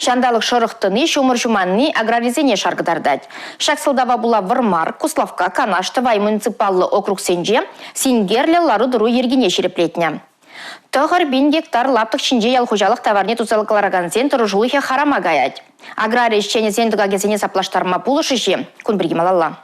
чандалық шырықтыны, шумыр-шуманны аграризене шаргыдардать. Шаксылдава була Вармар, Куславка, Канаштова муниципаллы округ Сенже, Сингерлі лару-дыру ергене шереплетне. Тұғыр 1000 гектар лаптық шинже ялхужалық товарне тузалықлараган сен тұржулыхе харама гаять. Агрария ишчене сендіға кезене саплаштарма пулышыше, күн біргемалалла.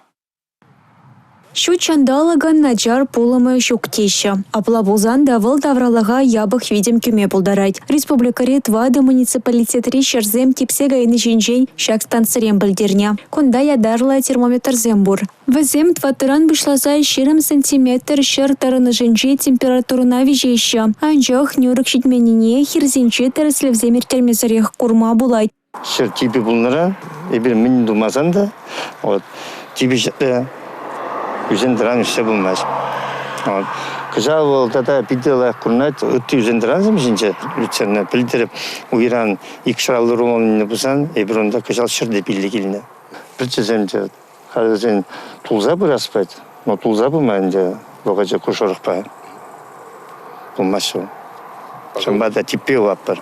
Шу чандалаган начар пулымы шуктеща. Аплабузан давыл давралага ябых видим кюме пулдарать. Республикари твады муниципалитетри шерзем типсега ины жинжень шакстанцерем білдерня. Кунда ядарла термометр зембур. Везем тватыран вышлаза 20 сантиметр шер тарыны жинжи температурына вижеща. Анжах нюрык щитменине хирзинчи тәріслев земер термезарех курма булайт. Шер типи булнара, ебір мен думасан да, типи шерді үзендіран үсте болмаз. Кыза ол тата пителах курнат, өтті үзендіран земшінче, үтсеріне білдіріп, уйран икшыралды романын бұсан, ебір онда кызал шерді білді келіне. Бірчі земче, қазір тулза бір аспайд, но тулза бұлмайынде, бұғача күшорықпай. Болмаз сол. Шамбада типе ваппар.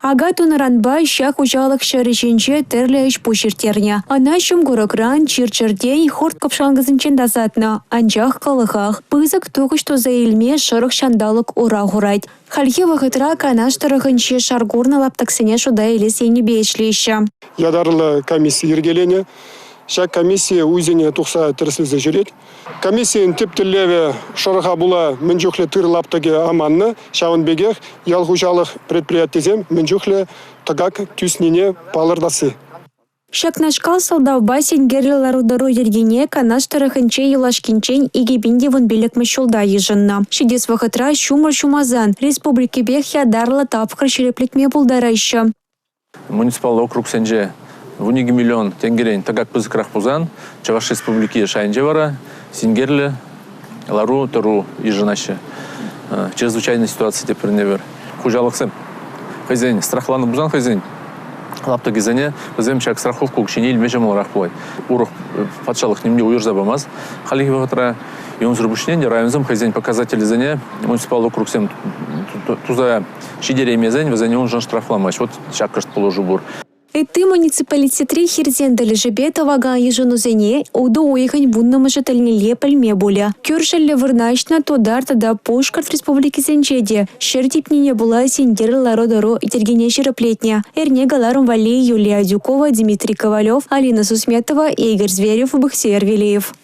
Ага тунаранба щак ужалык шарышинче терлееш пушертерня. Ана шумгурыкран чирчердень хорт капшангызынчен дазатна. Анжах калыхах. Пызык тугыш туза илме шырық шандалык ура гурайт. Хальхи вахытра канаштырыгынче шаргурна лаптаксене шуда елес ені бейшлейші. Ядарлы комиссия ергелене. Шак комиссия үзене тұқса тірсізі жүрет. Комиссиян типтілеве шырыға була мінжухле тыр лаптаге аманны, шауын бегех, ялғужалық предприятизем мінжухле тагак түснене палырдасы. Шакнашкал салдавба сенгерлі ларудару ергене канаштырыгынче елашкинчен игебинде вон белек мышулда ежынна. Шидес вахытра шумар-шумазан. Республики бех ядарлы тапқыр шереплекме булдарайшы. Муниципал округ Сенже. В униги миллион тенгерень тагак пызыкрах пузан, Чаваш республики Шайнджевара, Сингерле, Лару, Тару, Ижинаще. Чрезвычайная ситуация теперь невер. Хужалықсым. Хозяин, страхланы бузан хозяин. Лапта гизане, хозяин чак страховку кучине илмежем оларах болай. Урох патшалық немде уйырза бамаз. Халихи вағытра ион зрубушнен, районзым хозяин показатели зане, муниципал округ сем туза шидере мезень, вазане он жан штрафламач. Вот чак кашт положу бур. Эты муниципалитетри хирзендали жебета вага еженузене, уду уехань буннамы жителнеле пальме буля. Кюршелле вырначна тодар тада пушкарт республики Сенчеде. Шертипнине була сингер лародару и тергене шереплетня. Эрне галарум Валей, Юлия Дюкова, Дмитрий Ковалев, Алина Сусметова, Игорь Зверев, Бахсер Велиев.